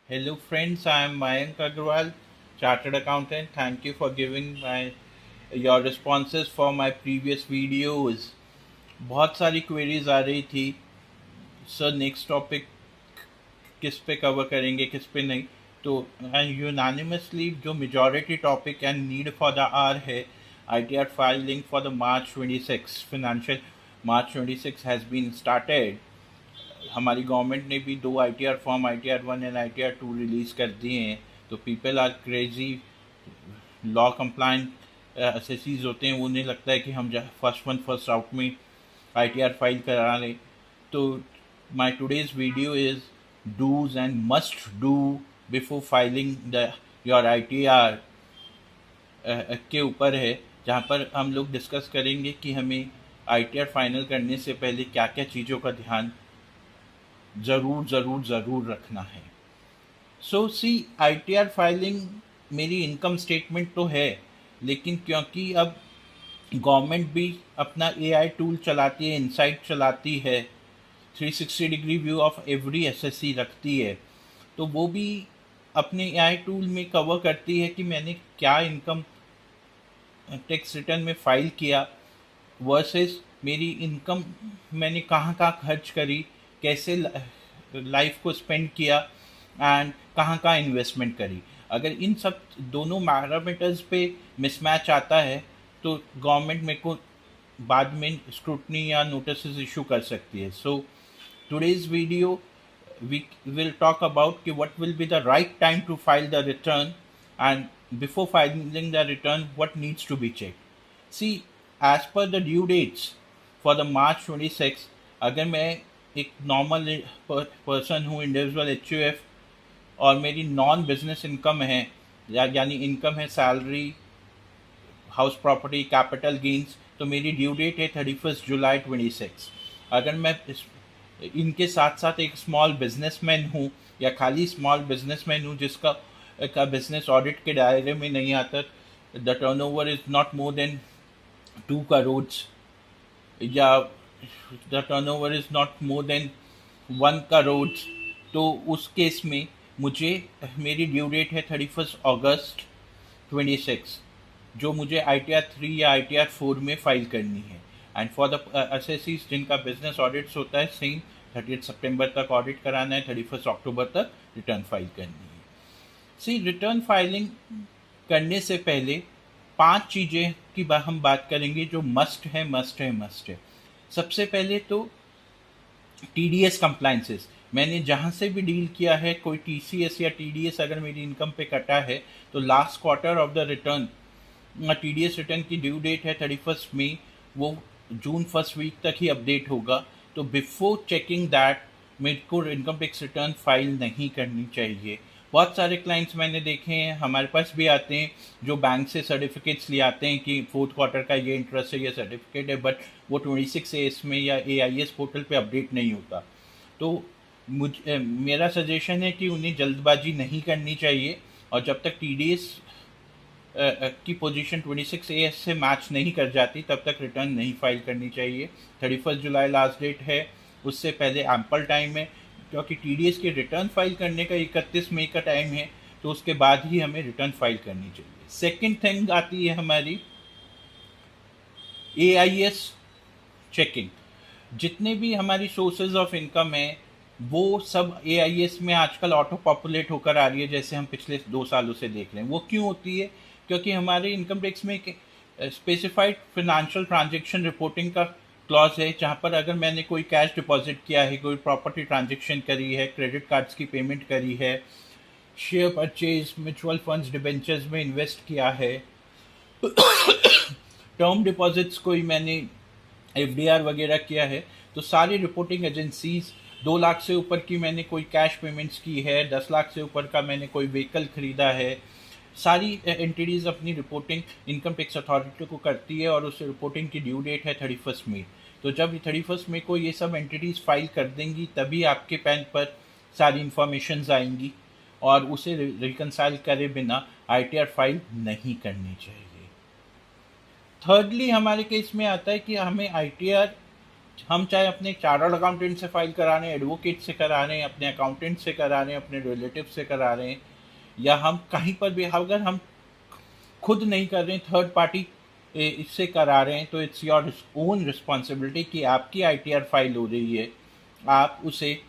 Hello friends, I am Mayank Agrawal, Chartered Accountant. Thank you for giving your responses for my previous videos. बहुत सारी queries आ रही थी sir next topic किस पे cover करेंगे किस पे नहीं, तो यूनानिमसली जो majority topic and need for the R है ITR filing for the March 26 financial March 26 has been started. हमारी गवर्नमेंट ने भी दो ITR form ITR 1 and ITR 2 release कर दिए हैं। तो people are crazy, law compliant assessees होते हैं, उन्हें लगता है कि हम फर्स्ट वन फर्स्ट आउट में ITR फाइल करा लें। तो my today's video is do's and must do before filing the your ITR के ऊपर है, जहाँ पर हम लोग डिस्कस करेंगे कि हमें ITR फाइनल करने से पहले क्या क्या चीज़ों का ध्यान ज़रूर ज़रूर ज़रूर रखना है। सो सी ITR फाइलिंग मेरी इनकम स्टेटमेंट तो है, लेकिन क्योंकि अब गवर्नमेंट भी अपना AI टूल चलाती है, इनसाइट चलाती है, 360 degree view of every SSC रखती है, तो वो भी अपने AI टूल में कवर करती है कि मैंने क्या इनकम टैक्स रिटर्न में फ़ाइल किया वर्सेस मेरी इनकम मैंने कहाँ कहाँ खर्च करी, कैसे लाइफ को स्पेंड किया एंड कहाँ कहाँ इन्वेस्टमेंट करी। अगर इन सब दोनों पैरामीटर्स पे मिसमैच आता है तो गवर्नमेंट मेरे को बाद में स्क्रूटनी या नोटिस इशू कर सकती है। So today's video we will talk about what will be the right time to file the return, and before filing the return what needs to be checked. See, as per the due dates for the March 26, अगर मैं एक normal person हूँ, individual HUF, और मेरी non business income है, यानी income है salary, house property, capital gains, तो मेरी ड्यू डेट है 31 जुलाई 26। अगर मैं इनके साथ साथ एक स्मॉल बिजनेसमैन हूँ या खाली स्मॉल बिजनेसमैन हूँ जिसका का बिजनेस ऑडिट के दायरे में नहीं आता, the turnover is not more than 2 crore, या the turnover is not more than 1 crore, तो उस केस में मुझे मेरी ड्यू डेट है 31 अगस्त 26, जो मुझे ITR 3 या ITR 4 में फाइल करनी है। एंड फॉर द एसएससीज जिनका बिजनेस ऑडिट्स होता है, सेम 30 सितंबर तक ऑडिट कराना है, 31 अक्टूबर तक रिटर्न फाइल करनी है। सी, रिटर्न फाइलिंग करने से पहले 5 चीज़ें की हम बात करेंगे जो मस्ट है, मस्ट है, मस्ट है। सबसे पहले तो TDS कंप्लाइंसेस। मैंने जहाँ से भी डील किया है, कोई TCS या TDS अगर मेरी इनकम पे कटा है, तो last quarter of the return, TDS return की ड्यू डेट है 31 मई, वो जून फर्स्ट वीक तक ही अपडेट होगा। तो बिफोर चेकिंग दैट मेरे को इनकम टैक्स रिटर्न फाइल नहीं करनी चाहिए। बहुत सारे क्लाइंट्स मैंने देखे हैं, हमारे पास भी आते हैं, जो बैंक से सर्टिफिकेट्स ले आते हैं कि फोर्थ क्वार्टर का ये इंटरेस्ट है, ये सर्टिफिकेट है, बट वो 26 में या AIS पोर्टल पे अपडेट नहीं होता। तो मेरा सजेशन है कि उन्हें जल्दबाजी नहीं करनी चाहिए, और जब तक TDS की पोजीशन 26A से मैच नहीं कर जाती तब तक रिटर्न नहीं फाइल करनी चाहिए। 31 जुलाई लास्ट डेट है, उससे पहले एम्पल टाइम है, क्योंकि TDS के रिटर्न फाइल करने का 31 मई का टाइम है, तो उसके बाद ही हमें रिटर्न फाइल करनी चाहिए। सेकेंड थिंग आती है हमारी AIS चेकिंग। जितने भी हमारी सोर्सेज ऑफ इनकम है वो सब AIS में आजकल ऑटो पॉपुलेट होकर आ रही है, जैसे हम पिछले 2 सालों से देख रहे हैं। वो क्यों होती है? क्योंकि हमारे इनकम टैक्स में एक स्पेसिफाइड फिनेंशियल ट्रांजैक्शन रिपोर्टिंग का क्लॉज है, जहाँ पर अगर मैंने कोई कैश डिपॉजिट किया है, कोई प्रॉपर्टी ट्रांजैक्शन करी है, क्रेडिट कार्ड्स की पेमेंट करी है, share purchase, mutual funds, debentures में इन्वेस्ट किया है, टर्म डिपॉजिट्स कोई मैंने FDR वगैरह किया है, तो सारी रिपोर्टिंग एजेंसीज, 2 लाख से ऊपर की मैंने कोई कैश पेमेंट्स की है, 10 लाख से ऊपर का मैंने कोई व्हीकल खरीदा है, सारी एंटिटीज़ अपनी रिपोर्टिंग इनकम टैक्स अथॉरिटी को करती है, और उस रिपोर्टिंग की ड्यू डेट है 31 मई। तो जब 31 मई को ये सब एंटिटीज़ फाइल कर देंगी तभी आपके पैन पर सारी इंफॉर्मेशंस आएंगी, और उसे रिकनसाइल करे बिना ITR फाइल नहीं करनी चाहिए। थर्डली हमारे केस में आता है कि हमें ITR हम चाहे अपने चार्टर्ड अकाउंटेंट से फाइल करा रहे हैं, एडवोकेट से करा रहे हैं, अपने अकाउंटेंट से करा रहे हैं, अपने रिलेटिव से करा रहे हैं, या हम कहीं पर भी अगर हम खुद नहीं कर रहे हैं, थर्ड पार्टी इससे करा रहे हैं, तो इट्स योर ओन रिस्पॉन्सिबिलिटी कि आपकी आईटीआर फाइल हो रही है, आप उसे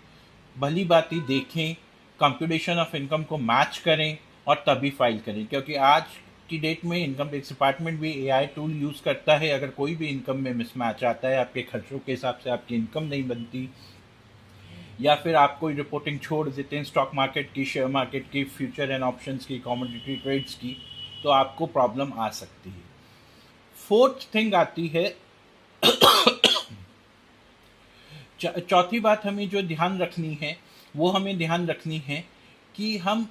भली बाती देखें, कंप्यूटेशन ऑफ इनकम को मैच करें और तभी फाइल करें। क्योंकि आज की डेट में इनकम टैक्स डिपार्टमेंट भी एआई टूल यूज़ करता है। अगर कोई भी इनकम में मिसमैच आता है, आपके खर्चों के हिसाब से आपकी इनकम नहीं बनती, या फिर आप कोई रिपोर्टिंग छोड़ देते हैं स्टॉक मार्केट की, शेयर मार्केट की, फ्यूचर एंड ऑप्शंस की, कमोडिटी ट्रेड्स की, तो आपको प्रॉब्लम आ सकती है। फोर्थ थिंग आती है, चौथी बात हमें जो ध्यान रखनी है, वो हमें ध्यान रखनी है कि हम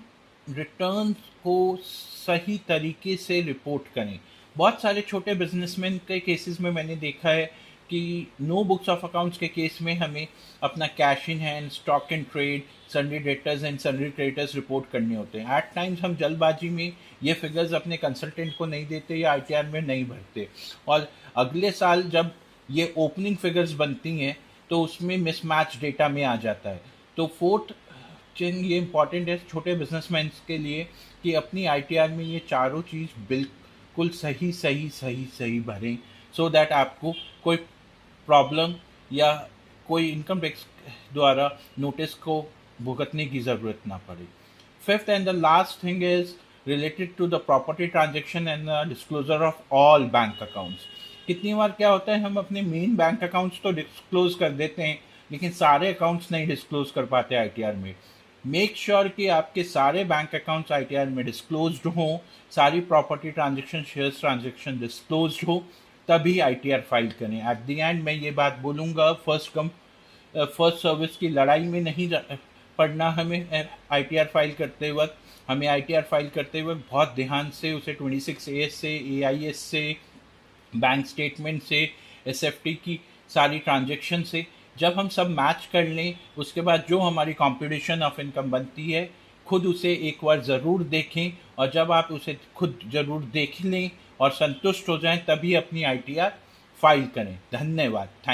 रिटर्न को सही तरीके से रिपोर्ट करें। बहुत सारे छोटे बिजनेसमैन के केसेस में मैंने देखा है कि नो बुक्स ऑफ अकाउंट्स के केस में हमें अपना cash in hand, stock in trade, sundry debtors and sundry creditors report करने होते हैं। एट टाइम्स हम जल्दबाजी में ये फिगर्स अपने कंसल्टेंट को नहीं देते या आईटीआर में नहीं भरते, और अगले साल जब ये ओपनिंग फिगर्स बनती हैं तो उसमें मिसमैच डेटा में आ जाता है। तो फोर्थ थिंग ये इम्पॉर्टेंट है छोटे बिजनेसमैन के लिए कि अपनी आईटीआर में ये चारों चीज़ बिल्कुल सही सही सही सही भरें, सो दैट आपको कोई प्रॉब्लम या कोई इनकम टैक्स द्वारा नोटिस को भुगतने की ज़रूरत ना पड़े। Fifth and the last thing is related to the property transaction and the disclosure of all bank accounts. कितनी बार क्या होता है, हम अपने मेन बैंक अकाउंट्स तो डिस्क्लोज कर देते हैं, लेकिन सारे अकाउंट्स नहीं डिस्क्लोज कर पाते आईटीआर में। मेक श्योर कि आपके सारे बैंक अकाउंट्स आईटीआर में डिस्क्लोज्ड हों, सारी property transaction, shares transaction disclosed हो, तभी आईटीआर फाइल करें। एट द एंड मैं ये बात बोलूँगा, फर्स्ट सर्विस की लड़ाई में नहीं पड़ना हमें आईटीआर फाइल करते वक्त। हमें आईटीआर फाइल करते वक्त बहुत ध्यान से उसे 26A से, एआईएस से, बैंक स्टेटमेंट से, एसएफटी की सारी ट्रांजेक्शन से जब हम सब मैच कर लें, उसके बाद जो हमारी कॉम्पिटिशन ऑफ इनकम बनती है, खुद उसे एक बार ज़रूर देखें, और जब आप उसे खुद ज़रूर देख लें और संतुष्ट हो जाएं, तभी अपनी आईटीआर फाइल करें। धन्यवाद। थैंक